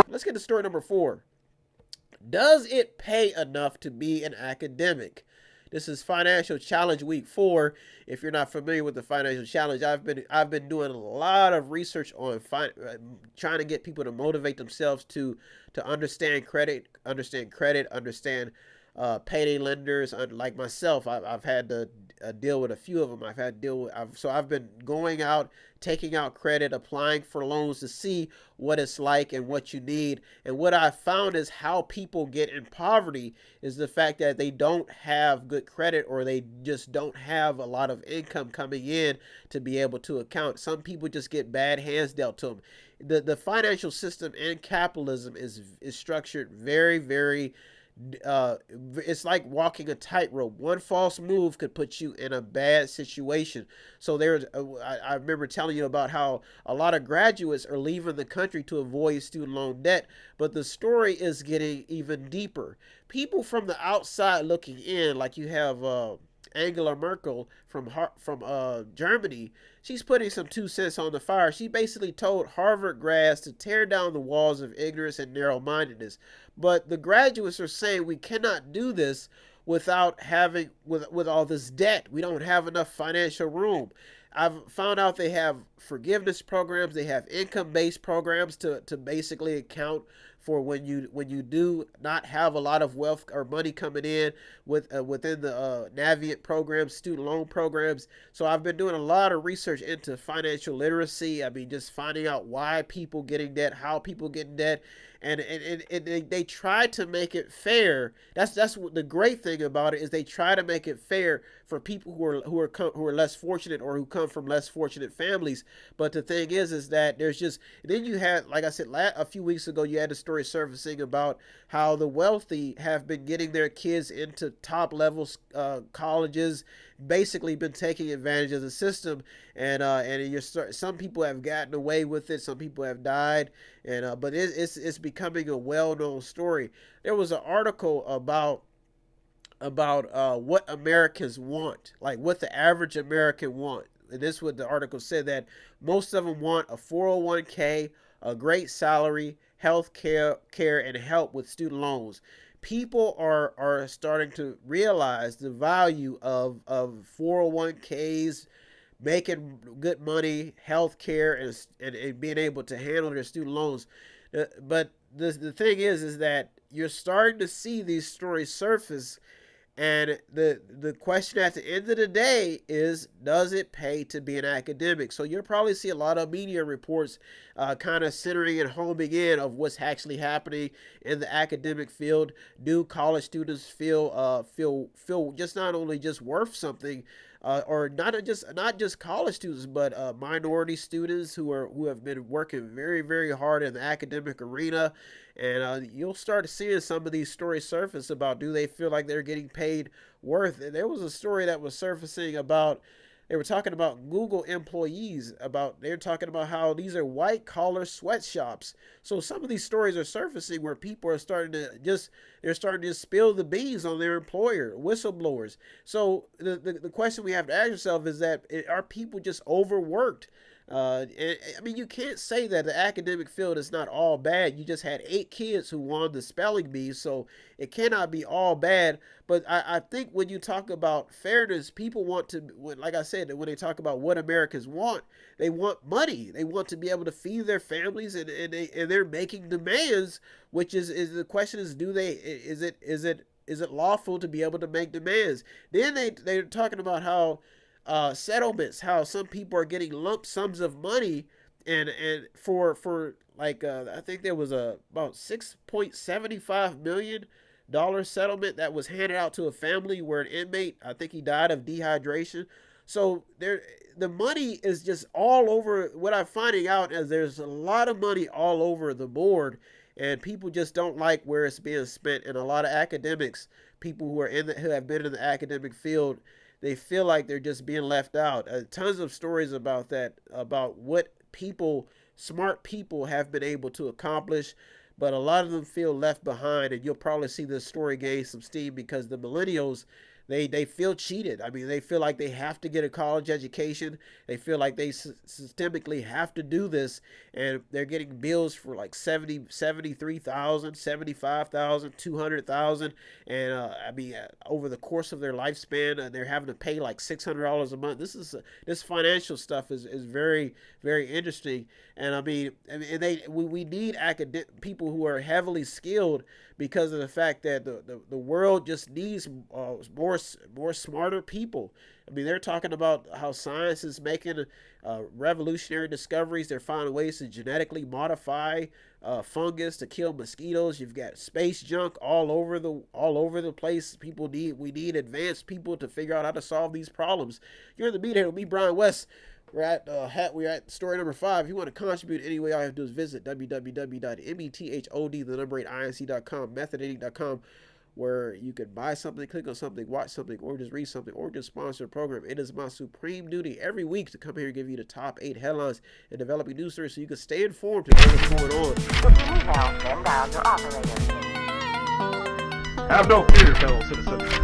Let's get to story number 4. Does it pay enough to be an academic? This is Financial Challenge Week 4. If you're not familiar with the Financial Challenge, I've been doing a lot of research on trying to get people to motivate themselves to understand payday lenders. Like myself, I've had to deal with a few of them. I've been going out, taking out credit, applying for loans to see what it's like and what you need. And what I found is how people get in poverty is the fact that they don't have good credit, or they just don't have a lot of income coming in to be able to account. Some people just get bad hands dealt to them. The financial system and capitalism is structured very, very it's like walking a tightrope. One false move could put you in a bad situation. So I remember telling you about how a lot of graduates are leaving the country to avoid student loan debt, but the story is getting even deeper. People from the outside looking in, like you have Angela Merkel from Germany. She's putting some 2 cents on the fire. She basically told Harvard grads to tear down the walls of ignorance and narrow-mindedness. But the graduates are saying we cannot do this without having with all this debt. We don't have enough financial room. I've found out they have forgiveness programs. They have income-based programs to basically account for when you do not have a lot of wealth or money coming in within the Navient programs, student loan programs. So I've been doing a lot of research into financial literacy. I mean, just finding out why people getting debt, how people getting debt, and they try to make it fair. That's what the great thing about it is, they try to make it fair for people who are less fortunate, or who come from less fortunate families. But the thing is that there's just, then you had, like I said, a few weeks ago, you had a story surfacing about how the wealthy have been getting their kids into top level colleges, basically been taking advantage of the system, and some people have gotten away with it, some people have died, and but it's becoming a well-known story. There was an article about what Americans want, like what the average American want. And this is what the article said, that most of them want a 401k, a great salary, health care, and help with student loans. People are starting to realize the value of 401ks, making good money, health care, and being able to handle their student loans. But the thing is that you're starting to see these stories surface, and the question at the end of the day is, does it pay to be an academic? So you'll probably see a lot of media reports kind of centering and homing in of what's actually happening in the academic field. Do college students feel just not only just worth something, or not just college students, but minority students who have been working very, very hard in the academic arena, and you'll start seeing some of these stories surface about, do they feel like they're getting paid worth? And there was a story that was surfacing about, they were talking about Google employees, they're talking about how these are white collar sweatshops. So some of these stories are surfacing where people are starting to spill the beans on their employer, whistleblowers. So the question we have to ask ourselves is that, are people just overworked? And, I mean, you can't say that the academic field is not all bad. You just had 8 kids who won the spelling bee, so it cannot be all bad. But I think when you talk about fairness, people want to, like I said, when they talk about what Americans want, they want money. They want to be able to feed their families, and they're making demands, which is the question is, is it lawful to be able to make demands? Then they're talking about how settlements, how some people are getting lump sums of money, and for like I think there was about $6.75 million settlement that was handed out to a family where an inmate, I think he died of dehydration. So the money is just all over. What I'm finding out is there's a lot of money all over the board, and people just don't like where it's being spent. And a lot of academics, people who have been in the academic field, they feel like they're just being left out. Tons of stories about that, about what smart people have been able to accomplish, but a lot of them feel left behind. And you'll probably see this story gain some steam because the millennials, they feel cheated. I mean, they feel like they have to get a college education. They feel like they systemically have to do this, and they're getting bills for like 73,000, 75,000, 200,000, and I mean, over the course of their lifespan, they're having to pay like $600 a month. This financial stuff is very, very interesting, and I mean, we need people who are heavily skilled, because of the fact that the world just needs more smarter people. I mean, they're talking about how science is making revolutionary discoveries. They're finding ways to genetically modify fungus to kill mosquitoes. You've got space junk all over the place. We need advanced people to figure out how to solve these problems. You're in the meet here with me, Brian West. We're at story number 5. If you want to contribute any way, all you have to do is visit www.method8inc.com, method8inc.com, where you can buy something, click on something, watch something, or just read something, or just sponsor a program. It is my supreme duty every week to come here and give you the top 8 headlines and developing news stories so you can stay informed to know what's going on. If you need help, then dial your operator. Have no fear, fellow citizens.